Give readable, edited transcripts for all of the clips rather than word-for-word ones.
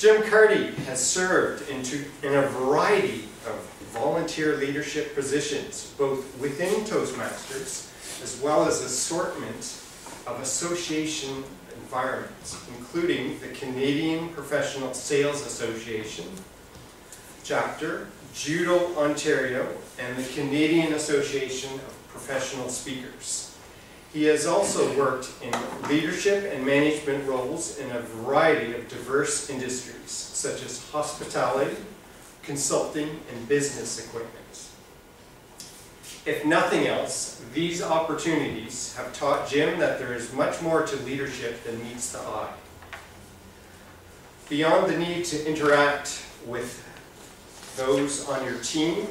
Jim Carty has served in a variety of volunteer leadership positions, both within Toastmasters as well as assortment of association environments, including the Canadian Professional Sales Association chapter, Judo Ontario, and the Canadian Association of Professional Speakers. He has also worked in leadership and management roles in a variety of diverse industries, such as hospitality, consulting, and business equipment. If nothing else, these opportunities have taught Jim that there is much more to leadership than meets the eye. Beyond the need to interact with those on your team,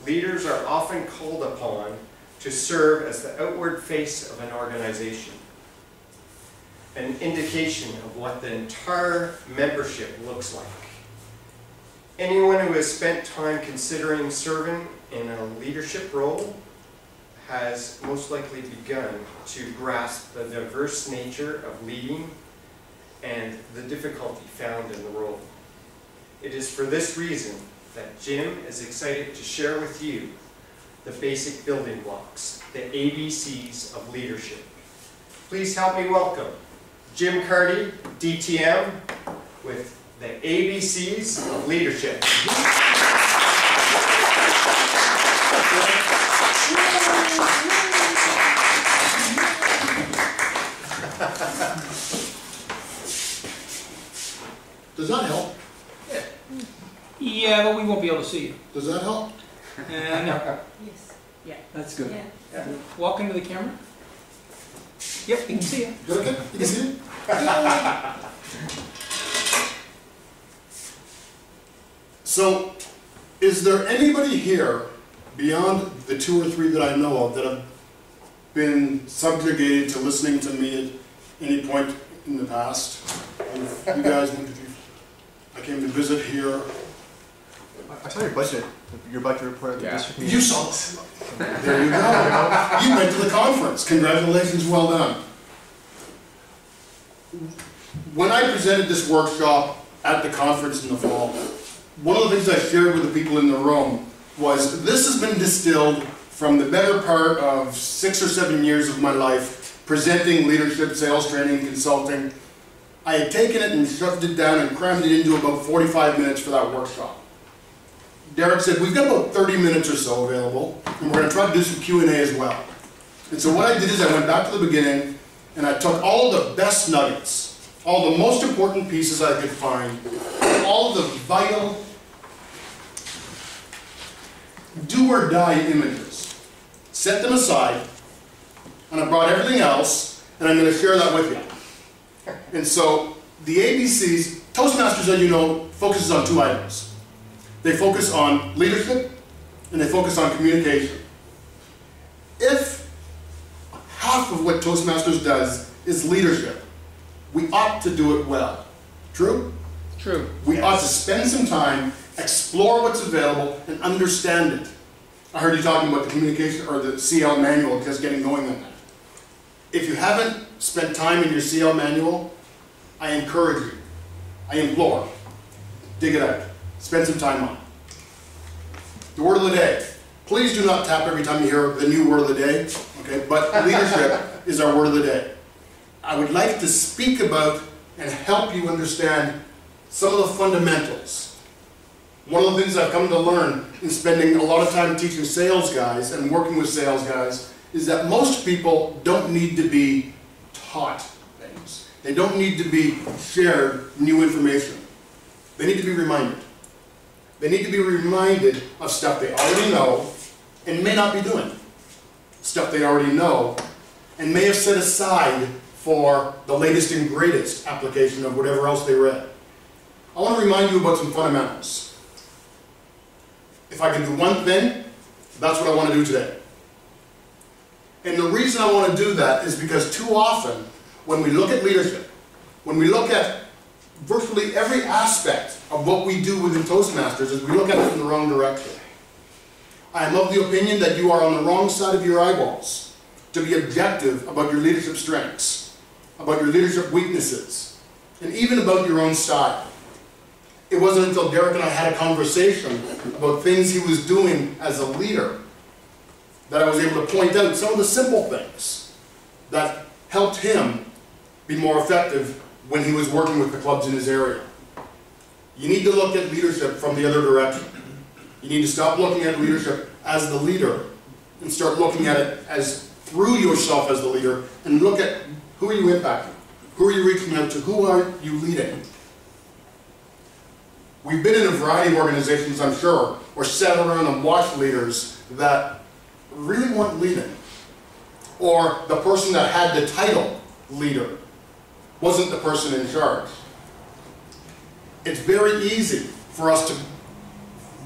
leaders are often called upon to serve as the outward face of an organization, an indication of what the entire membership looks like. Anyone who has spent time considering serving in a leadership role has most likely begun to grasp the diverse nature of leading and the difficulty found in the role. It is for this reason that Jim is excited to share with you the basic building blocks, the ABCs of leadership. Please help me welcome Jim Carty, DTM, with the ABCs of leadership. Does that help? Yeah, but we won't be able to see you. Does that help? No. Yes. Yeah. That's good. Yeah. Yeah. Walk into the camera. Yep, you can see you. Is that okay? You can see it? So, is there anybody here, beyond the 2 or 3 that I know of, that have been subjugated to listening to me at any point in the past? You guys, I came to visit here. I saw your budget report at the district meeting. You saw it. There you go. You went to the conference. Congratulations, well done. When I presented this workshop at the conference in the fall, one of the things I shared with the people in the room was this has been distilled from the better part of 6 or 7 years of my life, presenting leadership, sales training, consulting. I had taken it and shoved it down and crammed it into about 45 minutes for that workshop. Derek said, we've got about 30 minutes or so available, and we're going to try to do some Q&A as well. And so what I did is I went back to the beginning, and I took all of the best nuggets, all the most important pieces I could find, all the vital do-or-die images, set them aside, and I brought everything else, and I'm going to share that with you. And so the ABCs, Toastmasters, as you know, focuses on 2 items. They focus on leadership, and they focus on communication. If half of what Toastmasters does is leadership, we ought to do it well. True? True. We ought to spend some time, explore what's available, and understand it. I heard you talking about the communication, or the CL manual, just getting going on that. If you haven't spent time in your CL manual, I encourage you, I implore, dig it out. Spend some time on it. The word of the day. Please do not tap every time you hear the new word of the day, okay? But leadership is our word of the day. I would like to speak about and help you understand some of the fundamentals. One of the things I've come to learn in spending a lot of time teaching sales guys and working with sales guys is that most people don't need to be taught things. They don't need to be shared new information. They need to be reminded. They need to be reminded of stuff they already know and may not be doing. Stuff they already know and may have set aside for the latest and greatest application of whatever else they read. I want to remind you about some fundamentals. If I can do one thing, that's what I want to do today. And the reason I want to do that is because too often, when we look at leadership, when we look at virtually every aspect of what we do within Toastmasters, is we look at it in the wrong direction. I am of the opinion that you are on the wrong side of your eyeballs to be objective about your leadership strengths, about your leadership weaknesses, and even about your own style. it wasn't until Derek and I had a conversation about things he was doing as a leader that I was able to point out some of the simple things that helped him be more effective when he was working with the clubs in his area. You need to look at leadership from the other direction. You need to stop looking at leadership as the leader and start looking at it as through yourself as the leader, and look at who are you impacting? Who are you reaching out to? Who are you leading? We've been in a variety of organizations, I'm sure, or sat around and watched leaders that really weren't leading. Or the person that had the title leader wasn't the person in charge. It's very easy for us to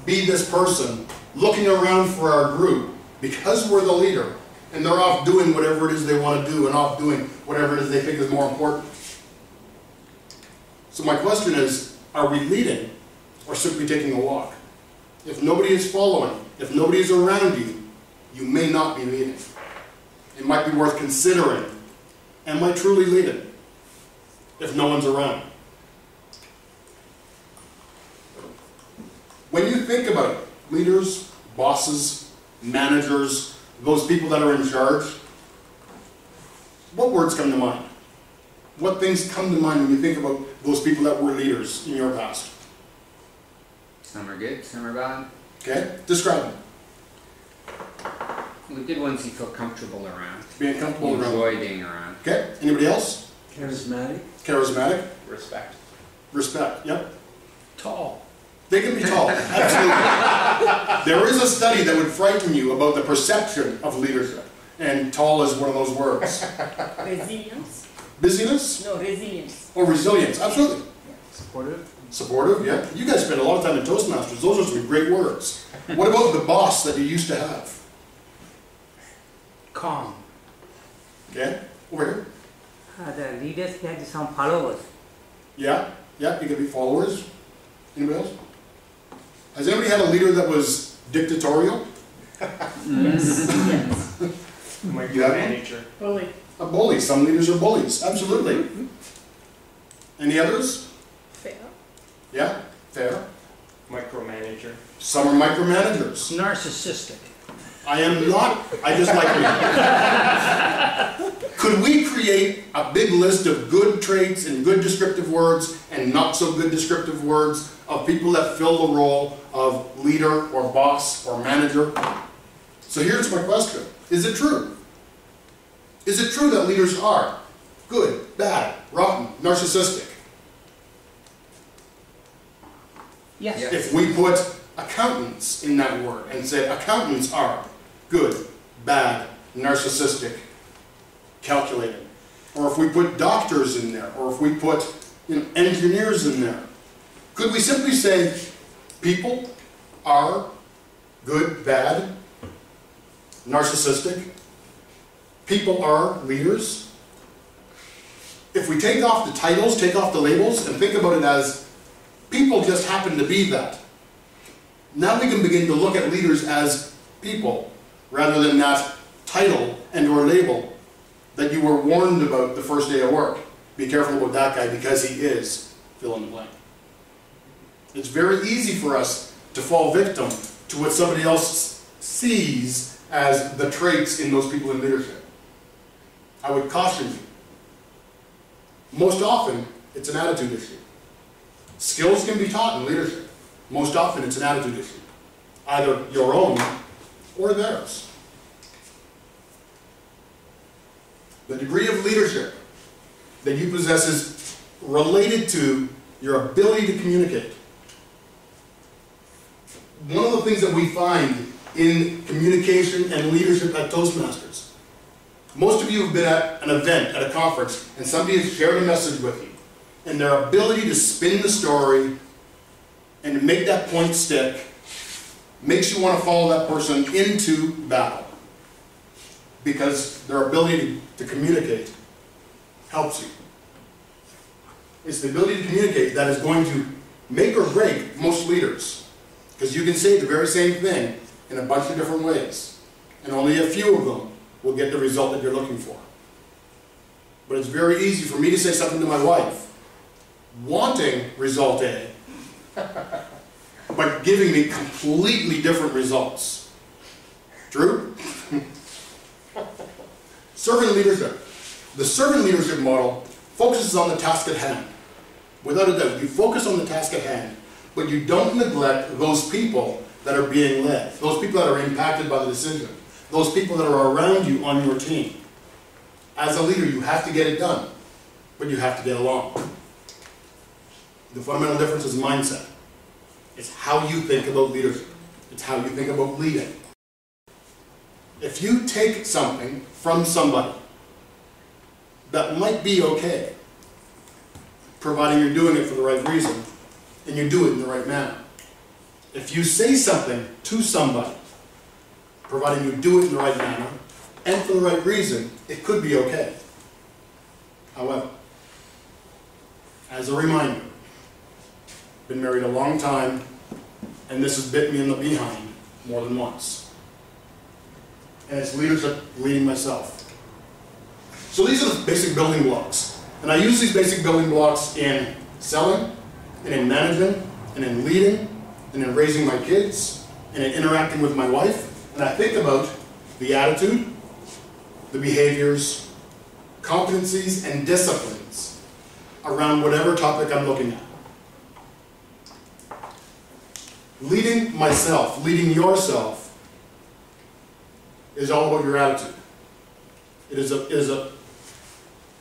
be this person looking around for our group because we're the leader and they're off doing whatever it is they want to do and off doing whatever it is they think is more important. So my question is, are we leading or simply taking a walk? If nobody is following, if nobody is around you, you may not be leading. It might be worth considering, am I truly leading if no one's around? When you think about it, leaders, bosses, managers, those people that are in charge, what words come to mind? What things come to mind when you think about those people that were leaders in your past? Some are good, some are bad. Okay, describe them. The good ones you feel comfortable around. Being comfortable You around. enjoy being around. Okay, anybody else? Charismatic. Charismatic? Respect. Respect, yep. Tall. They can be tall, absolutely. There is a study that would frighten you about the perception of leadership, and tall is one of those words. Resilience? Busyness? No, resilience. Or resilience, absolutely. Supportive. Supportive, yeah. You guys spend a lot of time in Toastmasters. Those are some great words. What about the boss that you used to have? Calm. Okay, over here. The leaders had some followers. Yeah, yeah, you can be followers. Anybody else? Has anybody had a leader that was dictatorial? Yes. Micromanager. Bully. A bully. Some leaders are bullies, absolutely. Any others? Fair. Yeah, fair. Micromanager. Some are micromanagers. Narcissistic. I am not, I just like me. Could we create a big list of good traits and good descriptive words and not so good descriptive words of people that fill the role of leader or boss or manager? So here's my question. Is it true? Is it true that leaders are good, bad, rotten, narcissistic? Yes. Yeah. If we put accountants in that word and said accountants are good, bad, narcissistic, calculating, or if we put doctors in there, or if we put engineers in there, could we simply say people are good, bad, narcissistic? People are leaders? If we take off the titles, take off the labels, and think about it as people just happen to be that, now we can begin to look at leaders as people, rather than that title and or label that you were warned about the first day of work. Be careful about that guy because he is fill in the blank. It's very easy for us to fall victim to what somebody else sees as the traits in those people in leadership. I would caution you. Most often, it's an attitude issue. Skills can be taught in leadership. Most often, it's an attitude issue. Either your own or theirs. The degree of leadership that you possess is related to your ability to communicate. One of the things that we find in communication and leadership at Toastmasters, most of you have been at an event, at a conference, and somebody has shared a message with you, and their ability to spin the story and to make that point stick makes you want to follow that person into battle, because their ability to communicate helps you. It's the ability to communicate that is going to make or break most leaders, because you can say the very same thing in a bunch of different ways, and only a few of them will get the result that you're looking for. But it's very easy for me to say something to my wife, wanting result A, but giving me completely different results. True? Servant leadership. The servant leadership model focuses on the task at hand. Without a doubt, you focus on the task at hand, but you don't neglect those people that are being led, those people that are impacted by the decision, those people that are around you on your team. As a leader, you have to get it done, but you have to get along. The fundamental difference is mindset. It's how you think about leadership. It's how you think about leading. If you take something from somebody that might be okay, providing you're doing it for the right reason, and you do it in the right manner. If you say something to somebody, providing you do it in the right manner, and for the right reason, it could be okay. However, as a reminder, been married a long time, and this has bit me in the behind more than once. And it's leadership leading myself. So these are the basic building blocks. And I use these basic building blocks in selling, and in managing, and in leading, and in raising my kids, and in interacting with my wife. And I think about the attitude, the behaviors, competencies, and disciplines around whatever topic I'm looking at. Leading myself, leading yourself, is all about your attitude. It is a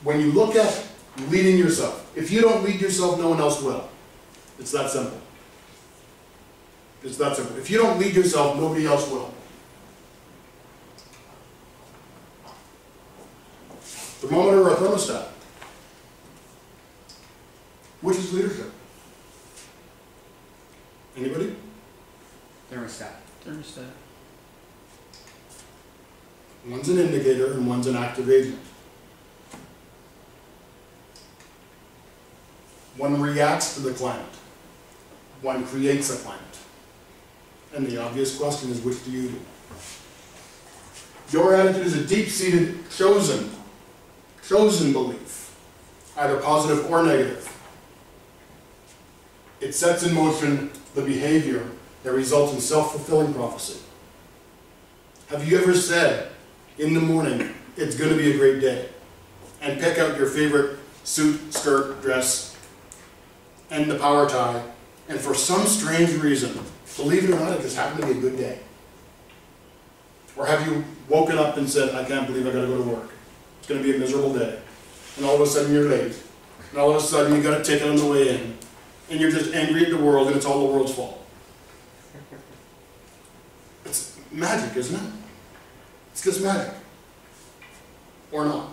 when you look at leading yourself, if you don't lead yourself, no one else will. It's that simple. It's that simple. If you don't lead yourself, nobody else will. Thermometer or thermostat? Which is leadership? Anybody? Thermostat. Thermostat. One's an indicator and one's an active agent. One reacts to the climate. One creates a climate. And the obvious question is, which do you do? Your attitude is a deep-seated, chosen belief, either positive or negative. It sets in motion the behavior that results in self-fulfilling prophecy. Have you ever said in the morning, it's going to be a great day, and pick out your favorite suit, skirt, dress, and the power tie, and for some strange reason, believe it or not, it just happened to be a good day? Or have you woken up and said, I can't believe I got to go to work. It's going to be a miserable day. And all of a sudden you're late. And all of a sudden you got a ticket on the way in. And you're just angry at the world and it's all the world's fault. It's magic, isn't it? It's just magic. Or not.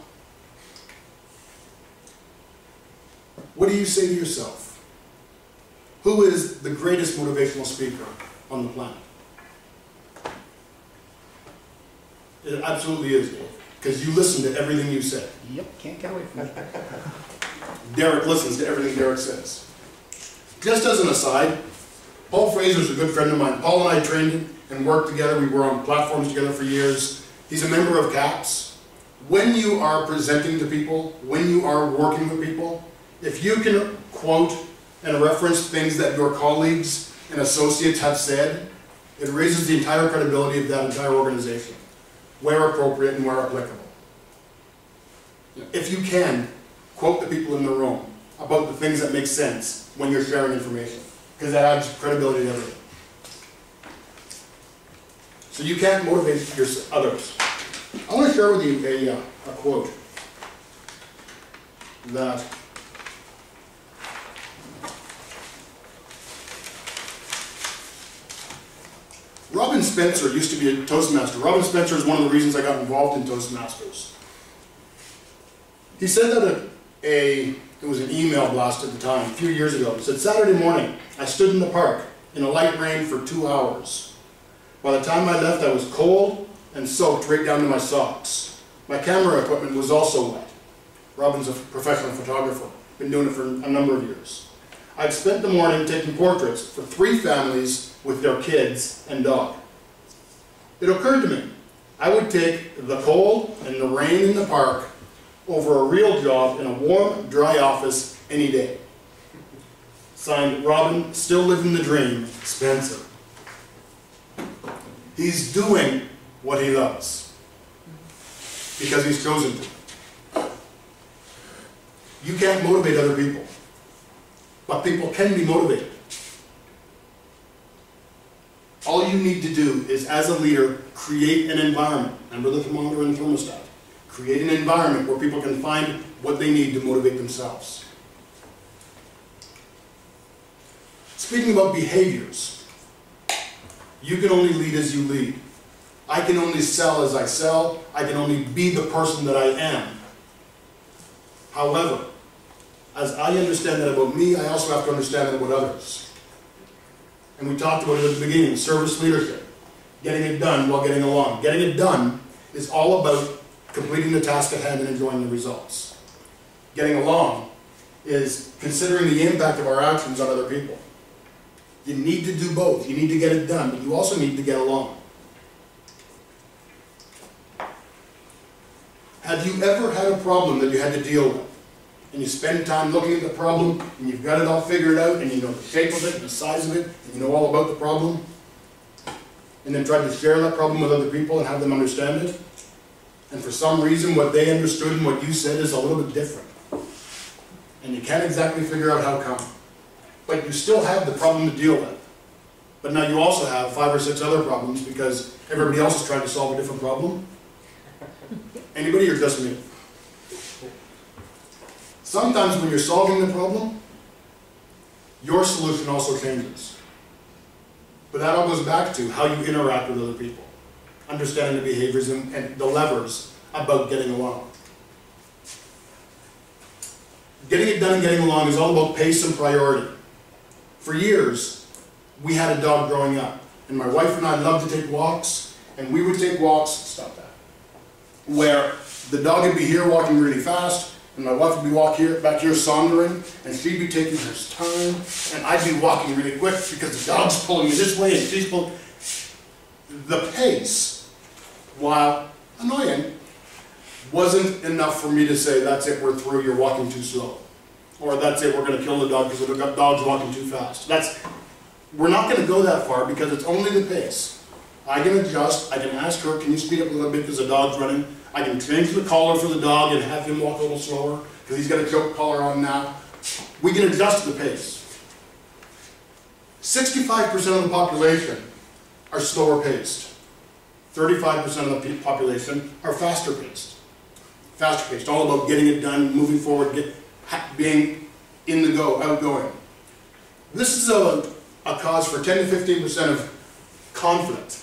What do you say to yourself? Who is the greatest motivational speaker on the planet? It absolutely is, Dave. Because you listen to everything you say. Yep, can't get away from it. Derek listens to everything Derek says. Just as an aside, Paul Fraser's a good friend of mine. Paul and I trained and worked together. We were on platforms together for years. He's a member of CAPS. When you are presenting to people, when you are working with people, if you can quote and reference things that your colleagues and associates have said, it raises the entire credibility of that entire organization, where appropriate and where applicable. If you can, quote the people in the room about the things that make sense when you're sharing information, because that adds credibility to everything. So you can't motivate others. I want to share with you a quote that Robin Spencer used to be a Toastmaster. Robin Spencer is one of the reasons I got involved in Toastmasters. He said that it was an email blast at the time, a few years ago. It said, Saturday morning, I stood in the park in a light rain for 2 hours. By the time I left, I was cold and soaked right down to my socks. My camera equipment was also wet. Robin's a professional photographer, been doing it for a number of years. I'd spent the morning taking portraits for 3 families with their kids and dog. It occurred to me, I would take the cold and the rain in the park over a real job in a warm, dry office any day. Signed, Robin, still living the dream, Spencer. He's doing what he loves because he's chosen to. You can't motivate other people, but people can be motivated. All you need to do is, as a leader, create an environment. Remember the thermometer and the thermostat. Create an environment where people can find what they need to motivate themselves. Speaking about behaviors, you can only lead as you lead. I can only sell as I sell. I can only be the person that I am. However, as I understand that about me, I also have to understand that about others. And we talked about it at the beginning, service leadership. Getting it done while getting along. Getting it done is all about completing the task at hand and enjoying the results. Getting along is considering the impact of our actions on other people. You need to do both. You need to get it done, but you also need to get along. Have you ever had a problem that you had to deal with? And you spend time looking at the problem, and you've got it all figured out, and you know the shape of it, and the size of it, and you know all about the problem, and then try to share that problem with other people and have them understand it? And for some reason, what they understood and what you said is a little bit different. And you can't exactly figure out how come. But you still have the problem to deal with. But now you also have 5 or 6 other problems because everybody else is trying to solve a different problem. Anybody or just me? Sometimes when you're solving the problem, your solution also changes. But that all goes back to how you interact with other people, understanding the behaviors and the levers about getting along. Getting it done and getting along is all about pace and priority. For years, we had a dog growing up, and my wife and I loved to take walks, and we would take walks, stop that, where the dog would be here walking really fast, and my wife would be back here sauntering, and she'd be taking her time, and I'd be walking really quick because the dog's pulling me this way and she's pulling. The pace, while annoying, wasn't enough for me to say, that's it, we're through, you're walking too slow. Or that's it, we're going to kill the dog because the dog's walking too fast. We're not going to go that far because it's only the pace. I can adjust, I can ask her, can you speed up a little bit because the dog's running? I can change the collar for the dog and have him walk a little slower because he's got a choke collar on now. We can adjust the pace. 65% of the population are slower paced. 35% of the population are faster paced. Faster paced, all about getting it done, moving forward, being in the go, outgoing. This is a cause for 10 to 15% of conflict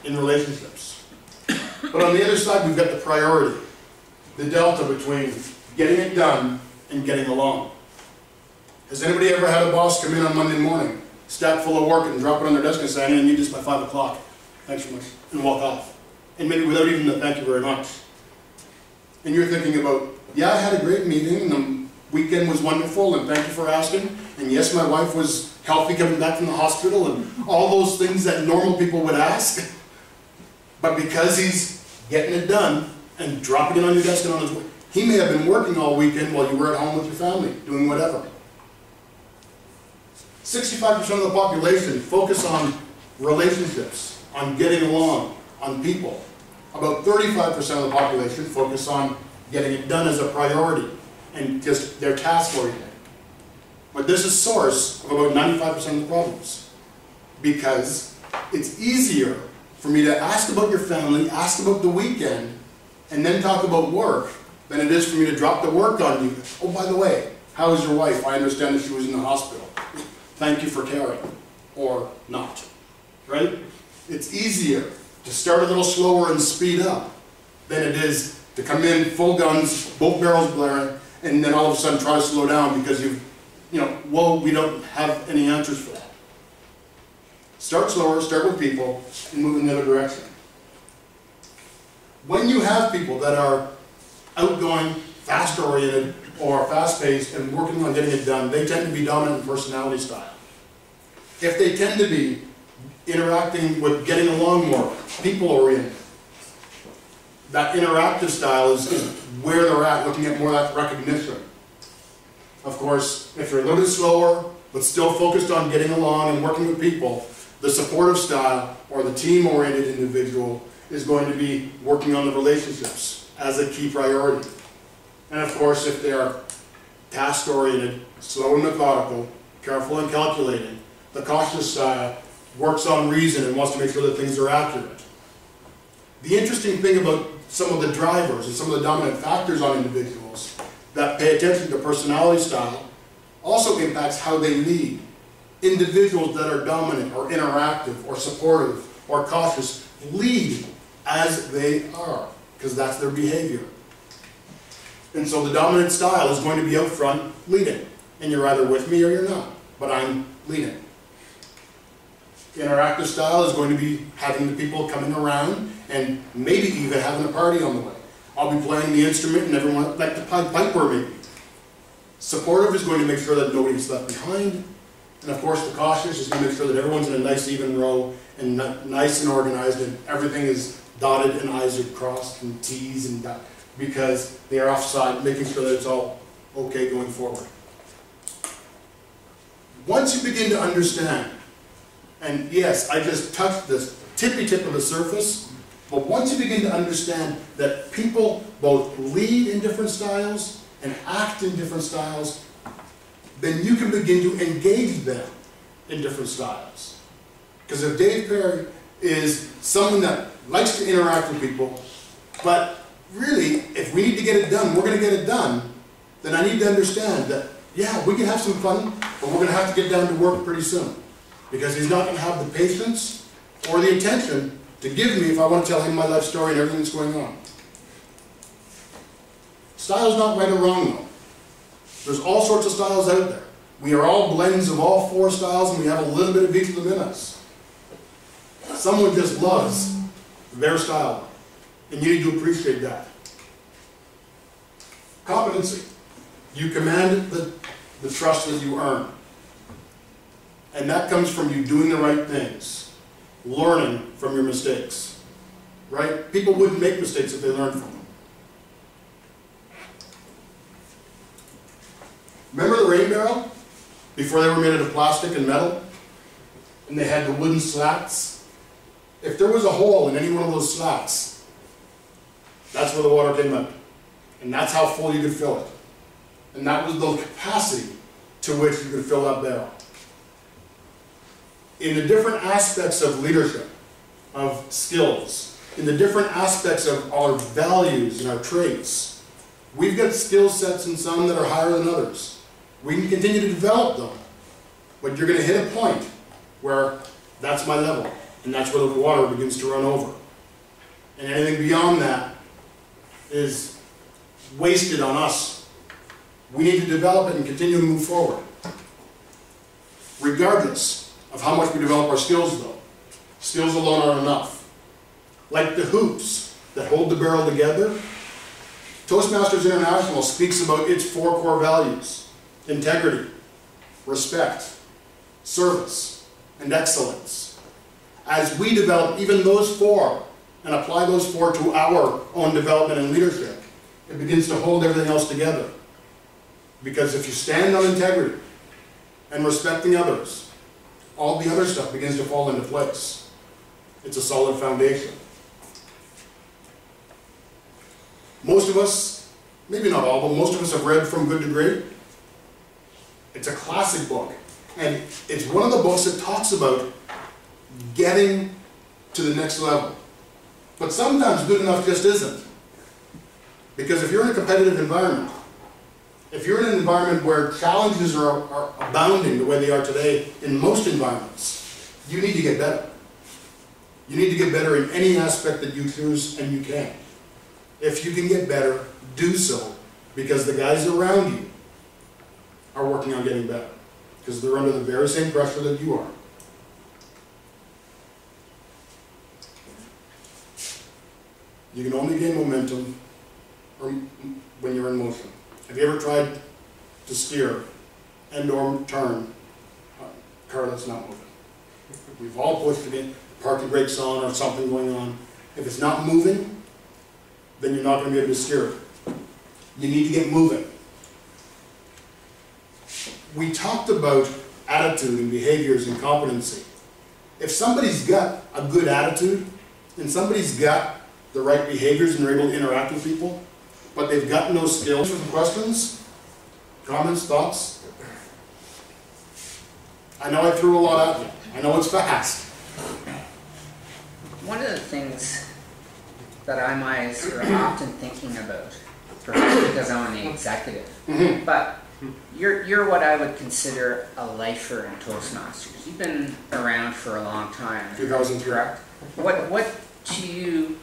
in relationships. But on the other side, we've got the priority, the delta between getting it done and getting along. Has anybody ever had a boss come in on Monday morning, stack full of work, and drop it on their desk and say, I'm going to need this by 5 o'clock, thanks so much, and walk off? And maybe without even the thank you very much. And you're thinking about, yeah, I had a great meeting, and the weekend was wonderful, and thank you for asking, and yes, my wife was healthy coming back from the hospital, and all those things that normal people would ask. But because he's getting it done and dropping it on your desk and on his way, he may have been working all weekend while you were at home with your family, doing whatever. 65% of the population focus on relationships, on getting along, on people. About 35% of the population focus on getting it done as a priority and just their task oriented. But this is source of about 95% of the problems. Because it's easier for me to ask about your family, ask about the weekend, and then talk about work than it is for me to drop the work on you. Oh, by the way, how is your wife? I understand that she was in the hospital. Thank you for caring. Or not. Right? It's easier to start a little slower and speed up than it is to come in full guns, both barrels blaring, and then all of a sudden try to slow down because we don't have any answers for that. Start slower, start with people, and move in the other direction. When you have people that are outgoing, fast-oriented, or fast-paced and working on getting it done, they tend to be dominant in personality style. If they tend to be interacting with getting along more, people-oriented, that interactive style is where they're at, looking at more of that recognition. Of course, if you're a little bit slower, a but still focused on getting along and working with people, the supportive style or the team-oriented individual is going to be working on the relationships as a key priority. And of course, if they are task-oriented, slow and methodical, careful and calculating, the cautious style works on reason and wants to make sure that things are accurate. The interesting thing about some of the drivers and some of the dominant factors on individuals that pay attention to personality style also impacts how they lead. Individuals that are dominant or interactive or supportive or cautious lead as they are, because that's their behavior. And so the dominant style is going to be out front leading. And you're either with me or you're not, but I'm leading. The interactive style is going to be having the people coming around and maybe even having a party on the way. I'll be playing the instrument and everyone, like the piper maybe. Supportive is going to make sure that nobody gets left behind. And of course the cautious is going to make sure that everyone's in a nice even row and nice and organized and everything is dotted and I's are crossed and T's and dot, because they are offside, making sure that it's all okay going forward. Once you begin to understand, and yes, I just touched the tippy tip of the surface, but once you begin to understand that people both lead in different styles and act in different styles, then you can begin to engage them in different styles. Because if Dave Perry is someone that likes to interact with people, but really, if we need to get it done, we're going to get it done, then I need to understand that, yeah, we can have some fun, but we're going to have to get down to work pretty soon. Because he's not going to have the patience or the intention to give me if I want to tell him my life story and everything that's going on. Style's not right or wrong, though. There's all sorts of styles out there. We are all blends of all four styles, and we have a little bit of each of them in us. Someone just loves their style, and you need to appreciate that. Competency. You command the trust that you earn. And that comes from you doing the right things, learning from your mistakes, right? People wouldn't make mistakes if they learned from them. Remember the rain barrel? Before they were made out of plastic and metal? And they had the wooden slats? If there was a hole in any one of those slats, that's where the water came out. And that's how full you could fill it. And that was the capacity to which you could fill that barrel. In the different aspects of leadership, of skills, in the different aspects of our values and our traits, we've got skill sets in some that are higher than others. We can continue to develop them, but you're going to hit a point where that's my level, and that's where the water begins to run over. And anything beyond that is wasted on us. We need to develop it and continue to move forward. Regardless of how much we develop our skills, though, skills alone aren't enough. Like the hoops that hold the barrel together, Toastmasters International speaks about its four core values: integrity, respect, service, and excellence. As we develop even those four and apply those four to our own development and leadership, it begins to hold everything else together. Because if you stand on integrity and respecting others, all the other stuff begins to fall into place. It's a solid foundation. Most of us, maybe not all, but most of us have read From Good to Great. It's a classic book. And it's one of the books that talks about getting to the next level. But sometimes good enough just isn't. Because if you're in a competitive environment, if you're in an environment where challenges are abounding the way they are today in most environments, you need to get better. You need to get better in any aspect that you choose, and you can. If you can get better, do so, because the guys around you are working on getting better, because they're under the very same pressure that you are. You can only gain momentum when you're in motion. Have you ever tried to steer and or turn a car that's not moving? We've all pushed again, parking brakes on or something going on. If it's not moving, then you're not going to be able to steer it. You need to get moving. We talked about attitude and behaviors and competency. If somebody's got a good attitude and somebody's got the right behaviors and they're able to interact with people, but they've got no skills. Questions? Comments? Thoughts? I know I threw a lot at you. I know it's fast. One of the things that I'm always sort of often thinking about, perhaps because I'm the executive, but you're what I would consider a lifer in Toastmasters. You've been around for a long time. 2003. Correct? What to you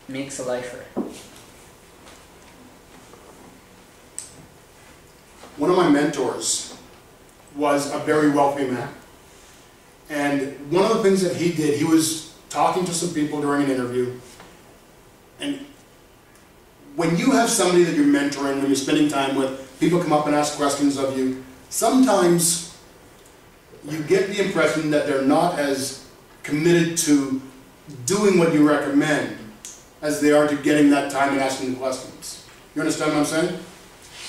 makes a lifer? One of my mentors was a very wealthy man. And one of the things that he did, he was talking to some people during an interview. And when you have somebody that you're mentoring, when you're spending time with, people come up and ask questions of you, sometimes you get the impression that they're not as committed to doing what you recommend as they are to getting that time and asking the questions. You understand what I'm saying?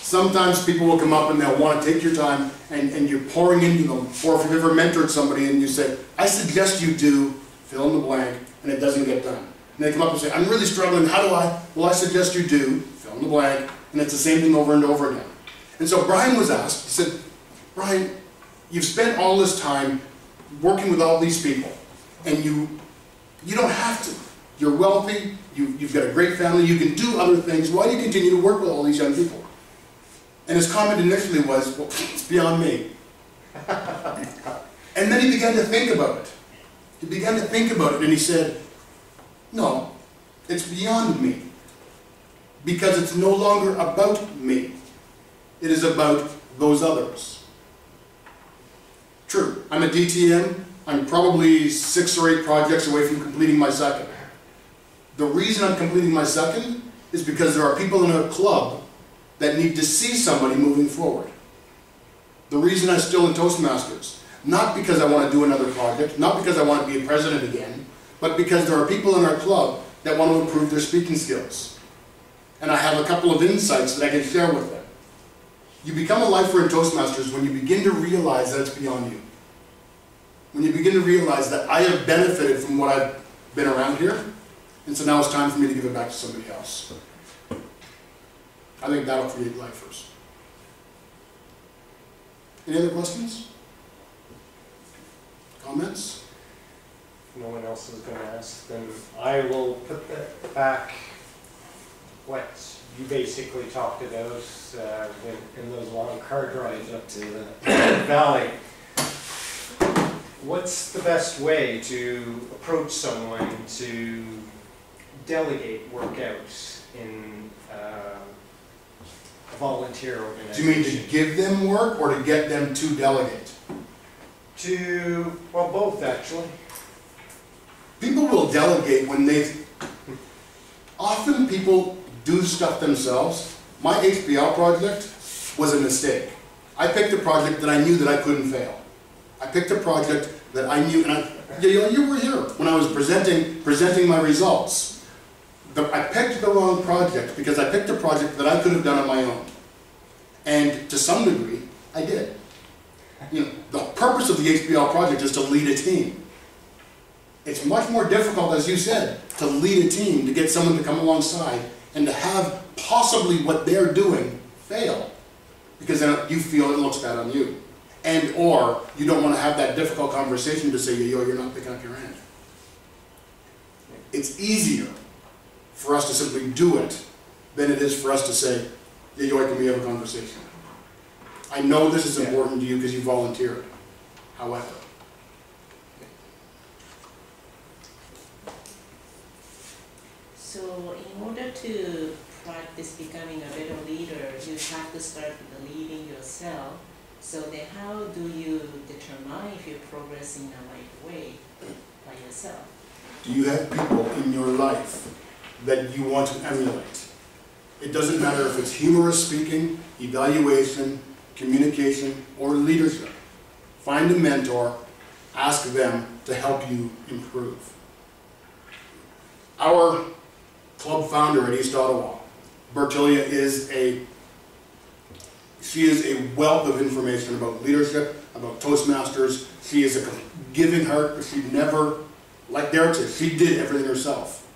Sometimes people will come up and they'll want to take your time and you're pouring into them. Or if you've ever mentored somebody and you say, I suggest you do, fill in the blank, and it doesn't get done. And they come up and say, I'm really struggling, how do I? Well, I suggest you do, fill in the blank, and it's the same thing over and over again. And so Brian was asked, he said, Brian, you've spent all this time working with all these people, and you don't have to. You're wealthy, you've got a great family, you can do other things. Why do you continue to work with all these young people? And his comment initially was, well, it's beyond me. And then he began to think about it. He began to think about it, and he said, no, it's beyond me. Because it's no longer about me. It is about those others. True, I'm a DTM. I'm probably 6 or 8 projects away from completing my second. The reason I'm completing my second is because there are people in a club that need to see somebody moving forward. The reason I'm still in Toastmasters, not because I want to do another project, not because I want to be a president again, but because there are people in our club that want to improve their speaking skills. And I have a couple of insights that I can share with them. You become a lifer in Toastmasters when you begin to realize that it's beyond you. When you begin to realize that I have benefited from what I've been around here, and so now it's time for me to give it back to somebody else. I think that'll create lifers. Any other questions? Comments? If no one else is going to ask, then I will put that back what you basically talked about in those long car drives up to the valley. What's the best way to approach someone to delegate workouts in a volunteer organization? Do you mean to give them work or to get them to delegate? Well, both actually. People will delegate when often people do stuff themselves. My HBL project was a mistake. I picked a project that I knew that I couldn't fail. I picked a project that I knew, and you were here when I was presenting my results. I picked the wrong project because I picked a project that I could have done on my own. And to some degree, I did. You know, the purpose of the HBL project is to lead a team. It's much more difficult, as you said, to lead a team, to get someone to come alongside and to have possibly what they're doing fail. Because then you feel it looks bad on you. And or you don't want to have that difficult conversation to say, yo, you're not picking up your end. It's easier for us to simply do it than it is for us to say, yo, can we have a conversation? I know this is important to you because you volunteered. However. So in order to practice becoming a better leader, you have to start with the leading yourself. So then how do you determine if you're progressing in the right way by yourself? Do you have people in your life that you want to emulate? It doesn't matter if it's humorous speaking, evaluation, communication, or leadership. Find a mentor, ask them to help you improve. Our club founder at East Ottawa, Bertilia, she is a wealth of information about leadership, about Toastmasters. She is a giving heart, but she never, like Derek said, she did everything herself.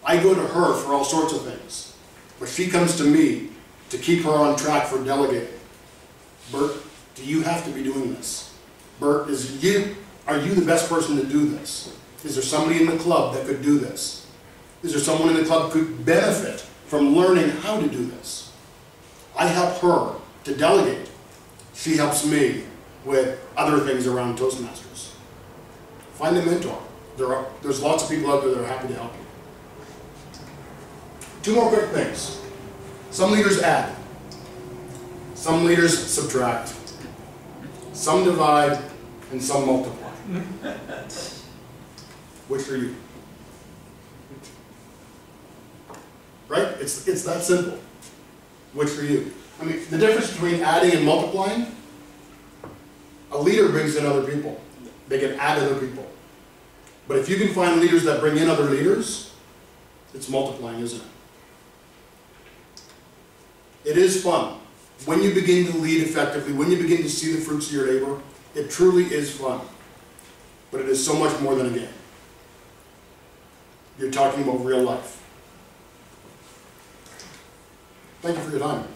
I go to her for all sorts of things, but she comes to me to keep her on track for delegating. Bert, do you have to be doing this? Bert, are you the best person to do this? Is there somebody in the club that could do this? Is there someone in the club who could benefit from learning how to do this? I help her to delegate. She helps me with other things around Toastmasters. Find a mentor. There's lots of people out there that are happy to help you. 2 more quick things. Some leaders add. Some leaders subtract. Some divide, and some multiply. Which are you? Right? It's that simple. Which are you? I mean, the difference between adding and multiplying, a leader brings in other people. They can add other people. But if you can find leaders that bring in other leaders, it's multiplying, isn't it? It is fun. When you begin to lead effectively, when you begin to see the fruits of your labor, it truly is fun. But it is so much more than a game. You're talking about real life. Thank you for your time.